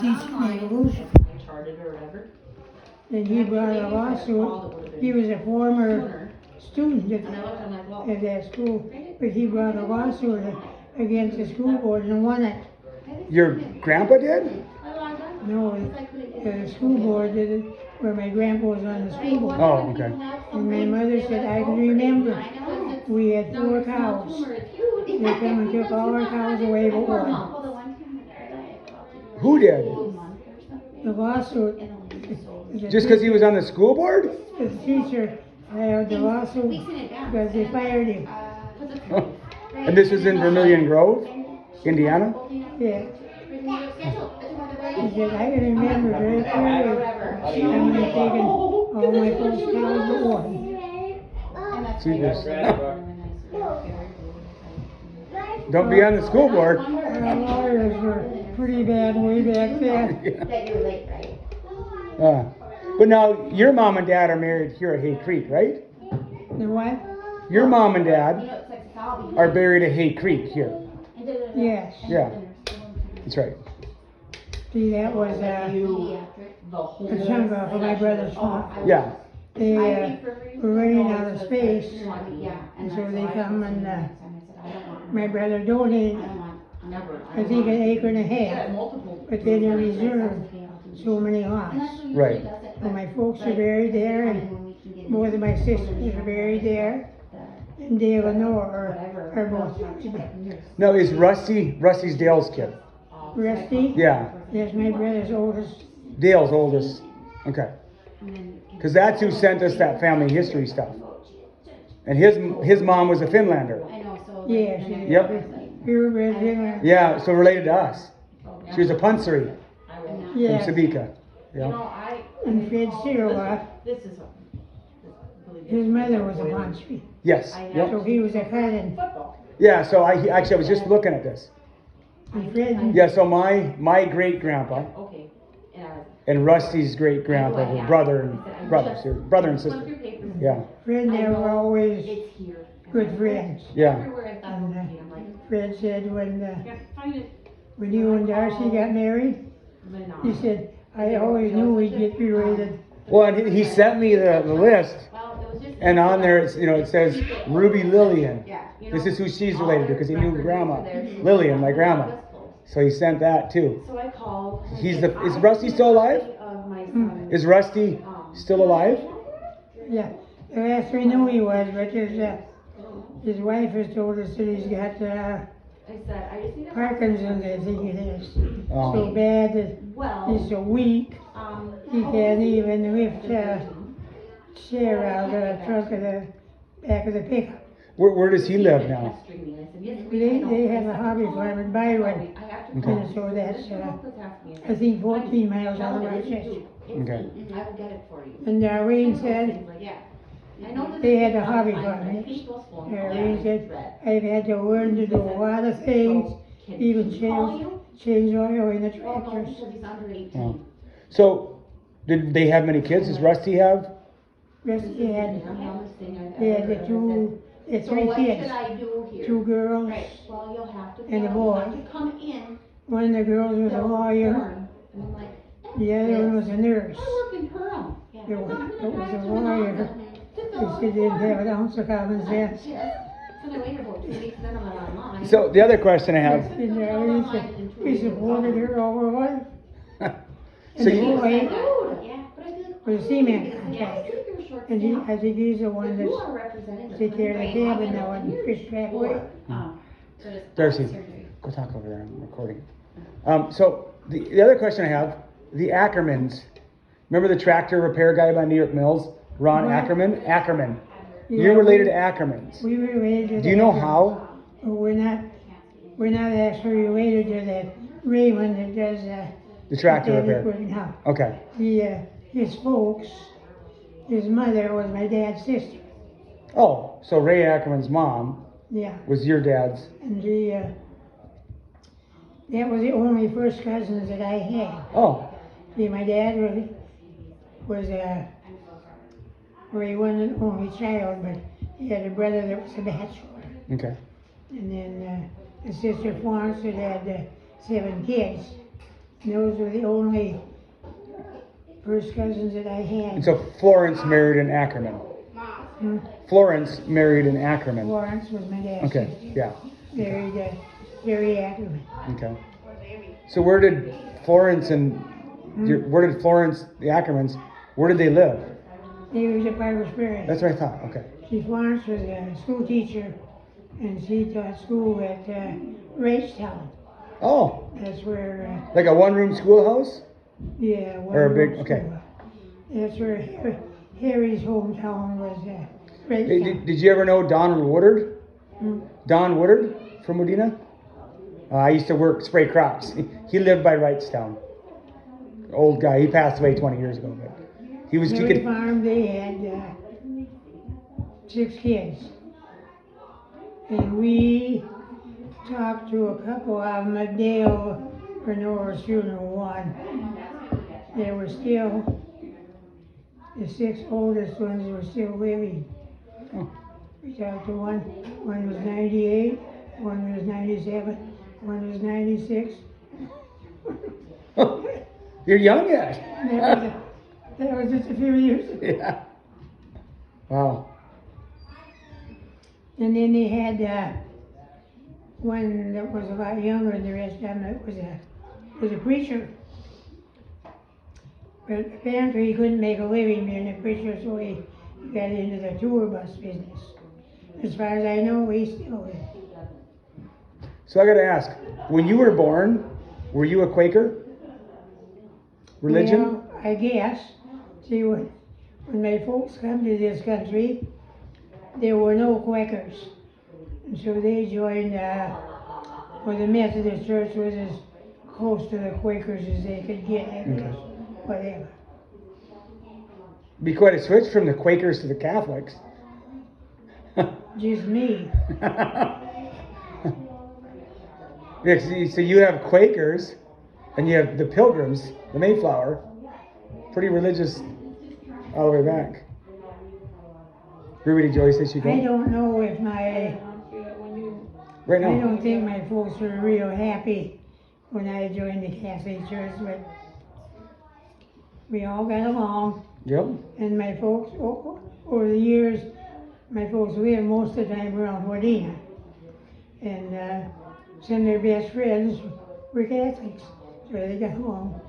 Charted or whatever. And he brought a lawsuit. He was a former student at that school, but he brought a lawsuit against the school board and won it. Your grandpa did? No, the school board did it, where my grandpa was on the school board. Oh, okay. And my mother said, I can remember, we had 4 cows. They come and took all our cows away but one. Who did? The lawsuit. Just because he was on the school board? The teacher filed the lawsuit because they fired him. And this was in Vermilion Grove, Indiana? Yeah. He said, I can remember very clearly. I'm going to take all my folks' cows but one. See this? Don't be on the school board. Our lawyers were pretty bad way back then. That you're late, right? But now, your mom and dad are married here at Hay Creek, right? The what? Your mom and dad are buried at Hay Creek here. Yes. Yeah, that's right. See, that was a chunk off of my brother's farm. Yeah. They were running out of space, and so they come and my brother donated, I think, 1.5 acres, but they didn't reserve so many lots. Right. So my folks are buried there, and both of my sisters are buried there, and Dale and Nora are both buried. Now, is Rusty's Dale's kid? Rusty? Yeah. That's my brother's oldest. Dale's oldest. Okay. Because that's who sent us that family history stuff. And his mom was a Finlander. Yeah, she Yep. purebred Finland. Yeah, so related to us. She was a Punsery from Yeah. Sabika. Yeah. And Fred Cyrilla, his mother was a Punsery. Yes. Yep. So he was a cousin. Yeah, so I was just looking at this. And Fred, Yeah, so my great grandpa and Rusty's great grandpa were brother and sister. Yeah. Fred and I were always good friends. Yeah. And Fred said when you and Darcy got married, he said, I always knew we'd get related. Well, and he sent me the list, and on there it says Ruby Lillian. This is who she's related to because he knew Grandma Lillian, my grandma. So he sent that too. So I called. Is Rusty still alive? Is Rusty still alive? Yeah, the last we knew he was, but his wife has told us that he's got Parkinson's, I think it is. Oh. So bad that he's so weak, he can't even lift a chair out of the trunk of the back of the pickup. Where does he live now? They have a hobby farm in Byron, and so that's, I think 14 miles out of Rochester. Okay. I will get it for you. And Darlene said, they had a hobby farm. Darlene said, I've had to learn to do a lot of things, even change oil in the tractors. Oh. So, did they have many kids? Does Rusty have? Rusty had the 3 kids, 2 girls and a boy. One of the girls was a lawyer, the other one was a nurse. The one that was a lawyer, she didn't have an ounce of common sense. So the other question I have. And Darlene said, we supported her all her life. So And the boy was a cement contractor. And I think he's the one that's take care of the cabin now in Fish Track Way. Darcy, go talk over there. I'm recording. So the other question I have, the Ackermans. Remember the tractor repair guy by New York Mills, Ron Ackerman? Ackerman. Yeah, You're related to Ackermans. We were related to Do you know how? We're not actually related to that Raymond that does The tractor that repair. equipment now. Okay. His folks, his mother was my dad's sister. Oh, so Ray Ackerman's mom Yeah. was your dad's. And that was the only first cousins that I had. Oh. See, my dad was he wasn't an only child, but he had a brother that was a bachelor. Okay. And then his sister Florence had 7 kids. And those were the only first cousins that I had. And so Florence married an Ackerman. Hmm? Florence married an Ackerman. Florence was my dad's Okay, sister. yeah. Married Jerry Ackerman. Okay. So where did Florence and where did Florence, the Ackermans, where did they live? They was at Byron Springs. That's what I thought. Okay. See, Florence was a school teacher, and she taught school at Rachtown. Oh. That's where. Like a one-room schoolhouse? Yeah. Or a big. Okay. That's where Harry's hometown was. Hey, Rachtown. did you ever know Don Woodard? Don Woodard from Modena? I used to spray crops. He lived by Wrightstown. Old guy. He passed away 20 years ago. But he could. Farm. They had 6 kids, and we talked to a couple of them a day for Nora's funeral one. They were still, the 6 oldest ones were still living. Oh. We talked to one was 98, one was 97, one was 96. You're young yet. That was just a few years ago. Yeah. Wow. And then they had one that was a lot younger than the rest of them. It was a preacher. But apparently he couldn't make a living being a preacher, so he got into the tour bus business. As far as I know, he still is. So I got to ask, when you were born, were you a Quaker? Religion? Well, I guess. See, when my folks come to this country, there were no Quakers. And so they joined, the Methodist Church was as close to the Quakers as they could get, I guess. Whatever. Be quite a switch from the Quakers to the Catholics. Just me. Yeah, so you have Quakers, and you have the Pilgrims, the Mayflower, pretty religious all the way back. Ruby, Joy says she I don't know if right now. I don't think my folks were real happy when I joined the Catholic Church, but we all got along. Yep. And my folks, over the years, my folks lived most of the time around Modena. And some of their best friends were Catholics, so they got along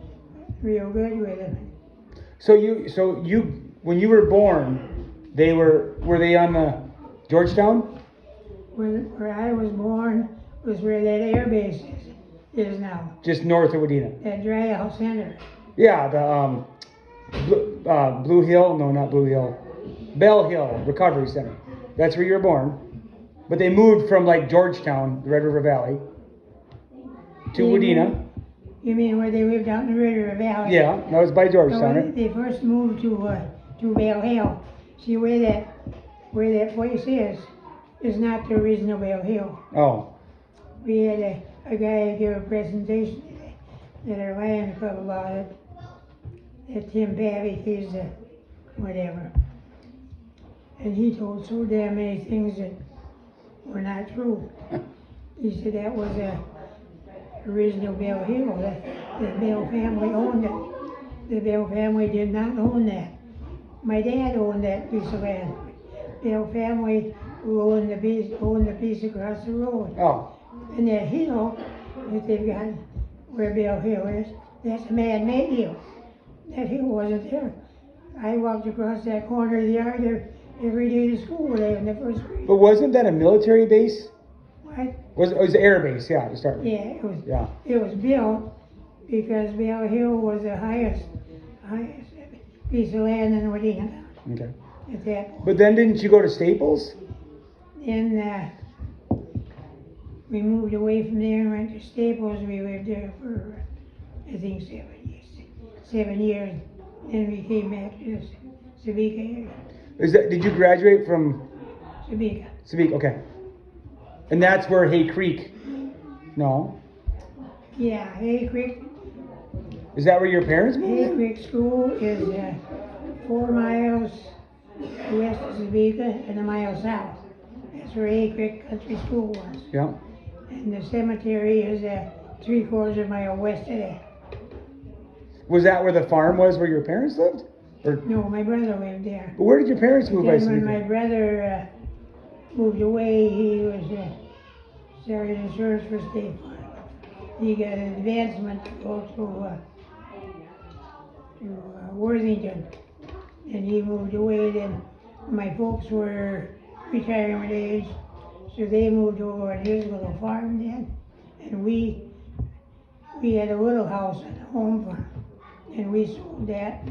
real good with them. So you, when you were born, were they on the Georgetown? Where I was born was where that air base is now. Just north of Modena. That dry house center. Yeah, the Blue Hill, no, not Blue Hill, Bell Hill Recovery Center. That's where you were born. But they moved from like Georgetown, the Red River Valley, to Modena. You mean where they lived out in the Red River Valley? Yeah, that was by Georgetown. No, they first moved to Bell Hill. See where that place is not the original Bell Hill. Oh. We had a guy give a presentation at our Lions Club about it. That Tim Pavick, he's whatever. And he told so damn many things that were not true. He said that was a original Bell Hill. The Bell family owned it. The Bell family did not own that. My dad owned that piece of land. Bell family owned the piece across the road. Oh. And that hill that they've got where Bell Hill is, that's a man-made hill. That hill wasn't there. I walked across that corner of the yard every day to school there in the first grade. But wasn't that a military base? What? It was an air base, yeah, to start with. Yeah, it was. Yeah. It was built because Bell Hill was the highest piece of land in Modena Okay. at that point. But then didn't you go to Staples? Then we moved away from there and went to Staples. We lived there for, I think, 7 years. 7 years. Then we came back to the Sabika area. Did you graduate from Sabika. Sabika? Okay. And that's where Hay Creek. No. Yeah, Hay Creek. Is that where your parents moved? Hay Creek School is 4 miles west of Sabika and a mile south. That's where Hay Creek Country School was. Yeah. And the cemetery is 3/4 of a mile west of that. Was that where the farm was where your parents lived? Or, No, my brother lived there. but where did your parents move? Then when my brother moved away, he was started insurance for State Farm. He got an advancement to go to Worthington, and he moved away. Then my folks were retirement age, so they moved over on his little farm then, and we had a little house on the home farm, and we sold that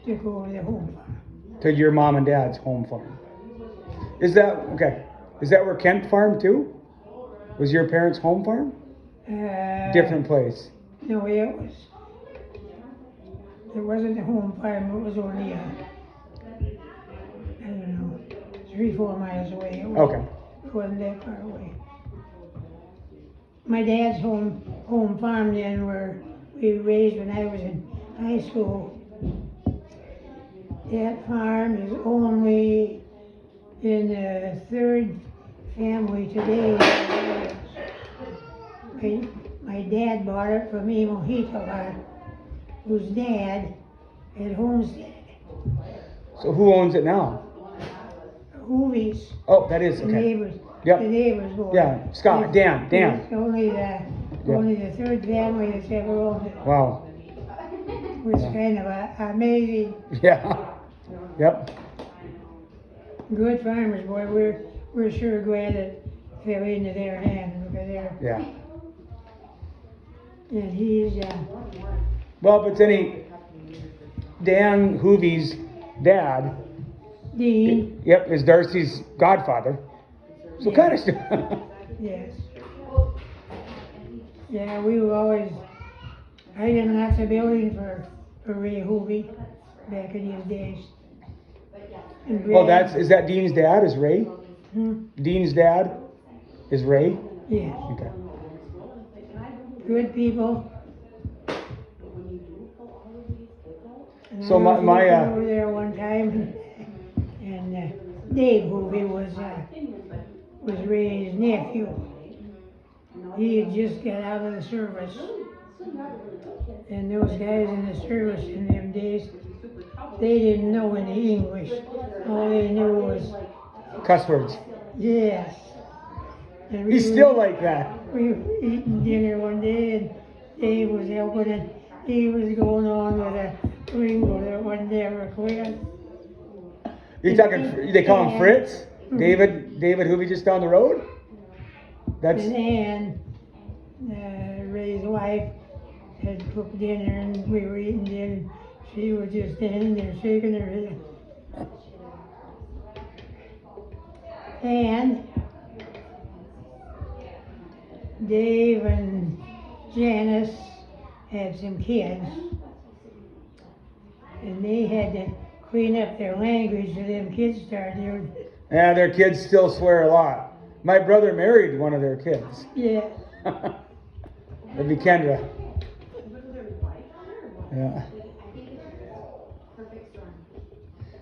to go to the home farm. To your mom and dad's home farm. Is that okay? Is that where Kent farmed too? Was your parents' home farm? Different place. No, it wasn't a home farm. It was only I don't know, 3-4 miles away. Okay. It wasn't that far away. My dad's home farm then, where we raised when I was in high school. That farm is only in the third family today. My dad bought it from Emo Hitola, whose dad had homesteaded it. So who owns it now? Hoovies. Oh, that is The okay. neighbors. Yep. The neighbors boy. Yeah, Scott, Dan. It's only the third family that's ever owned it. Wow. Which is kind of amazing. Yeah. Yep. Good farmers, boy. We're sure glad it fell into their hands over there. Yeah. And he's Well, but then Dan Hoovie's dad. Dean. Yep, is Darcy's godfather. So kind of. Yes. Yeah, we were always. I did lots of building for Ray Hoovie back in his days. Well, is that Dean's dad? Is Ray? Dean's dad is Ray. Yeah. Okay. Good people. And So I was my working over there one time, and Dave Hoovie was Ray's nephew. He had just got out of the service, and those guys in the service in them days, they didn't know any English. All they knew was cuss words. yes. And He's still like that. we were eating dinner one day, and Dave was helping, and he was going on with a lingo that would never quit. You're talking, they call him Fritz? David Hoovie just down the road? That's. And Ray's wife had cooked dinner, and we were eating dinner. She was just standing there shaking her head. And Dave and Janice had some kids, and they had to clean up their language, so them kids started. Yeah, their kids still swear a lot. My brother married one of their kids. Yeah. That'd be Kendra. Yeah.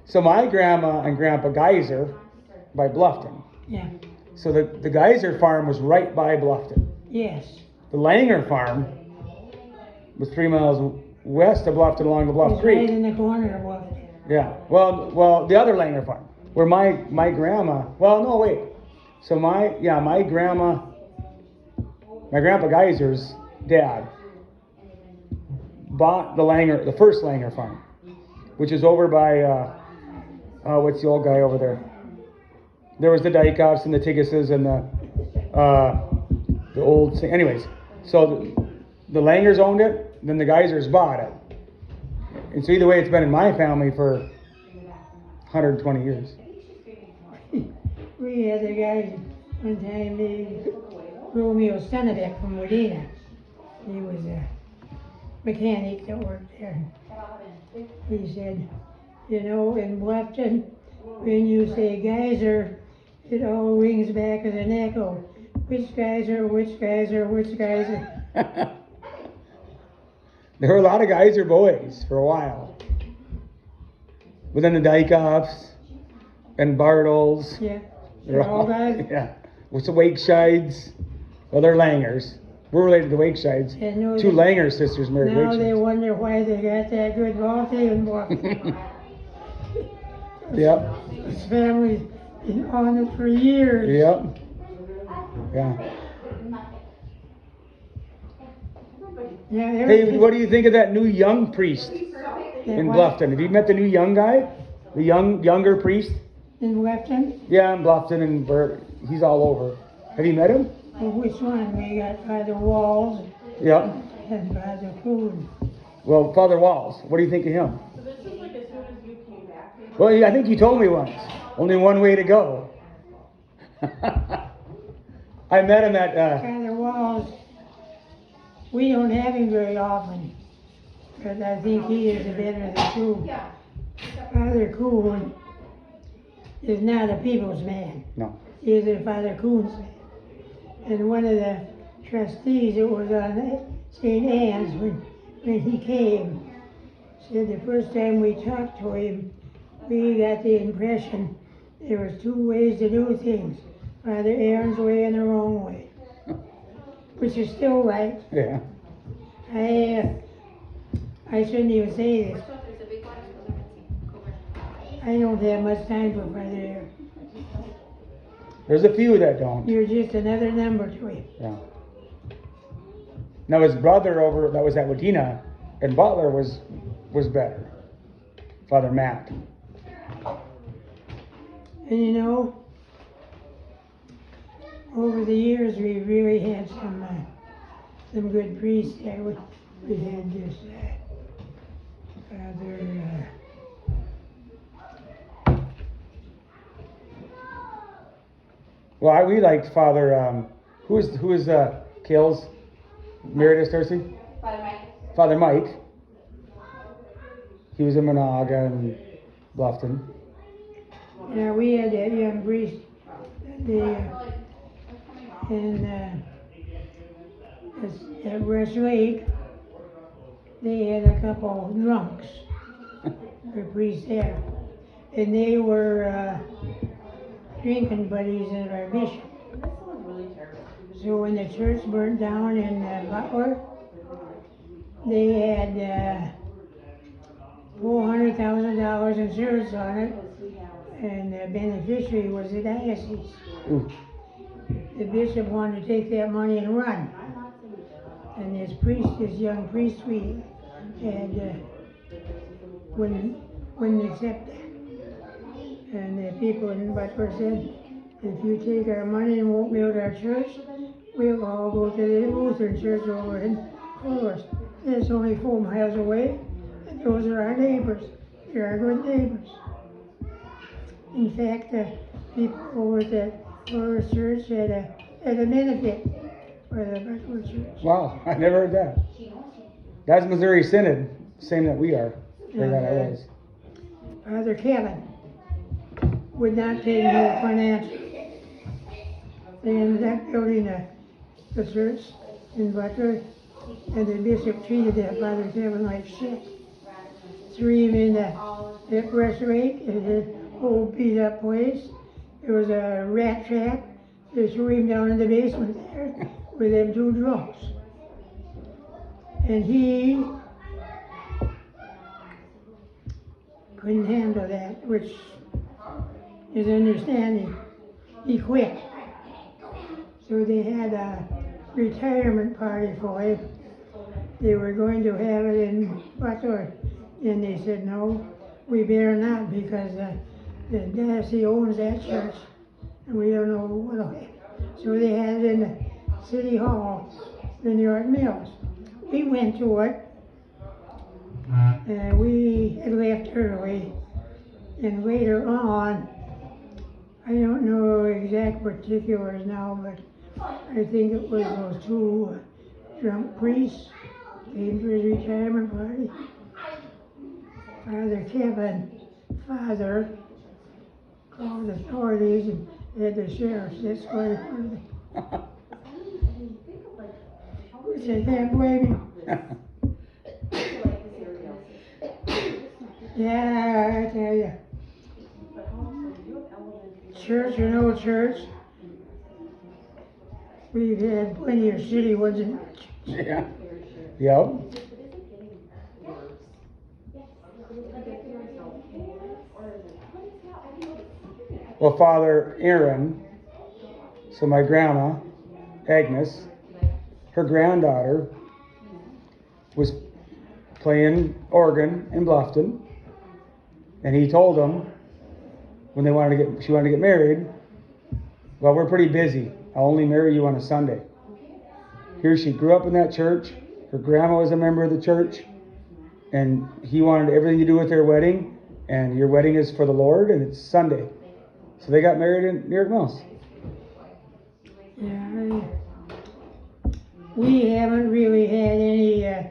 So my grandma and grandpa Geyser by Bluffton. Yeah. So the Geyser farm was right by Bluffton. Yes. The Langer farm was 3 miles west of Bluffton along the Bluff It's Creek. right in the corner of what? Yeah. Well, the other Langer farm, where my grandma. Well, no, wait. So my grandpa Geyser's dad bought the first Langer farm, which is over by what's the old guy over there? There was the Dykoffs and the Tiggises and the old. Anyways, so the Langers owned it, then the Geysers bought it, and so either way, it's been in my family for 120 years. We had a guy one time, Romeo Stennebeck from Modena. He was a mechanic that worked there. He said, you know, in Bluffton, when you say geyser, it all rings back as an echo. Which geyser, which geyser, which geyser? There were a lot of Geyser boys for a while. But then the Dykoffs and Bartles. Yeah, they're all guys. Yeah. What's the Wakeshides? Well, they're Langers. We're related to Wakesides. And no, Two Langer sisters married now they Wakesides. wonder why they got that good volatile in Boston. Yep. His family's been on it for years. Yep. Yeah. Yeah, Hey, what do you think of that new young priest in Bluffton? Have you met the new young guy? The younger priest? In Bluffton? Yeah, in Bluffton and he's all over. Have you met him? Well, which one? We got Father Walls Yep. and Father Coon. Well, Father Walls, what do you think of him? So this is like as soon as you came back. Well, I think you told me once. Only one way to go. I met him at. Father Walls, we don't have him very often, but I think he is the better of the two. Father Coon is not a people's man. No. He is a Father Coon's man. And one of the trustees that was on St. Anne's when he came said the first time we talked to him, we got the impression there was two ways to do things. Father Aaron's way and the wrong way. Which is still right. Yeah. I shouldn't even say this. I don't have much time for Father Aaron. There's a few that don't. You're just another number to him. Yeah. Now his brother over that was at Wadena and Butler was better. Father Matt. And you know, over the years we really had some good priests there. We had this Father. Well, we liked Father. Who is Kale's Meredith Darcy? Father Mike. Father Mike. He was in Monaga and Bluffton. Yeah, we had that young priest. At West Lake, they had a couple drunks, the priests there, and they were drinking buddies of our bishop. So when the church burnt down in Butler, they had $400,000 insurance on it, and the beneficiary was the diocese. Ooh. The bishop wanted to take that money and run. And this young priest we had, wouldn't accept that. And the people in Butler said, if you take our money and won't build our church, we'll all go to the Lutheran church over in Forest. It's only 4 miles away, and those are our neighbors. They're our good neighbors. In fact, people over at the Forest Church had a benefit for the Butler Church. Wow, I never heard that. That's Missouri Synod, same that we are. Or that I was. Father Kevin would not pay no financial. They ended up building the church in Butler, and the bishop treated that Father Kevin like shit. Threw him in the West Lake, in a whole beat up place. There was a rat trap. They threw him down in the basement there with them two drunks. And he couldn't handle that, which is understanding. He quit. So they had a retirement party for him. They were going to have it in Butler, and they said, no, we better not, because the diocese owns that church, and we don't know what'll happen. So they had it in the City Hall, in New York Mills. We went to it, and we had left early, and later on, I don't know exact particulars now, but I think it was those two drunk priests came to his retirement party. Father Kevin, called the authorities and had the sheriff's escort for me. Which I can't blame him. Yeah, I tell you. Church or no church, We've had plenty of city ones in Yeah. Yep. Well, Father Aaron, so my grandma, Agnes, her granddaughter was playing organ in Bluffton, and he told them when she wanted to get married, well, we're pretty busy. I'll only marry you on a Sunday. Here she grew up in that church. Her grandma was a member of the church, and he wanted everything to do with their wedding, and your wedding is for the Lord, and it's Sunday. So they got married in New York Mills. Yeah, we haven't really had any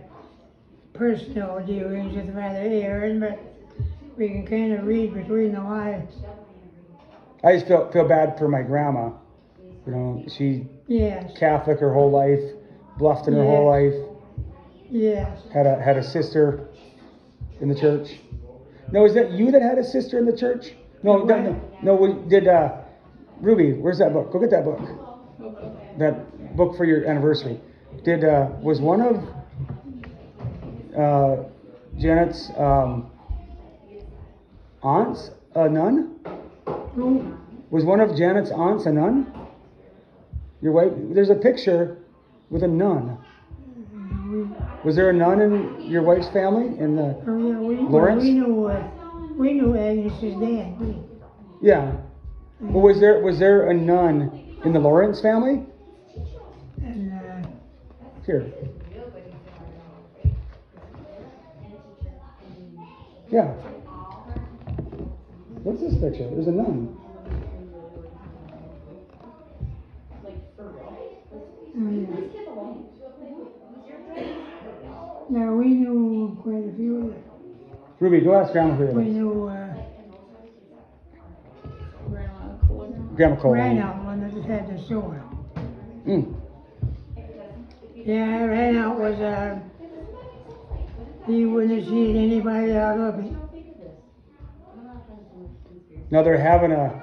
personal dealings with Father Aaron, but we can kind of read between the lines. I just feel bad for my grandma. You know, she Yes. Catholic her whole life, Bluffton her whole life. Yes. Had a sister in the church. No, is that you that had a sister in the church? No. We did. Ruby, where's that book? Go get that book. That book for your anniversary. Was one of Janet's aunts a nun? Who? Was one of Janet's aunts a nun? Your wife? There's a picture with a nun. Was there a nun in your wife's family? In the Lawrence? We knew Agnes's dad. Yeah. Well, was there a nun in the Lawrence family? And Here. Yeah. What's this picture? There's a nun. now we knew quite a few of them. Ruby, go ask Grandma who it We is. knew Grandma Cole. Reinhold, one that had the store. Mm. Yeah, Reinhold was, he wouldn't have seen anybody out of it. Now they're having a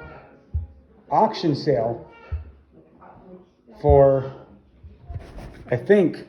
auction sale for, I think,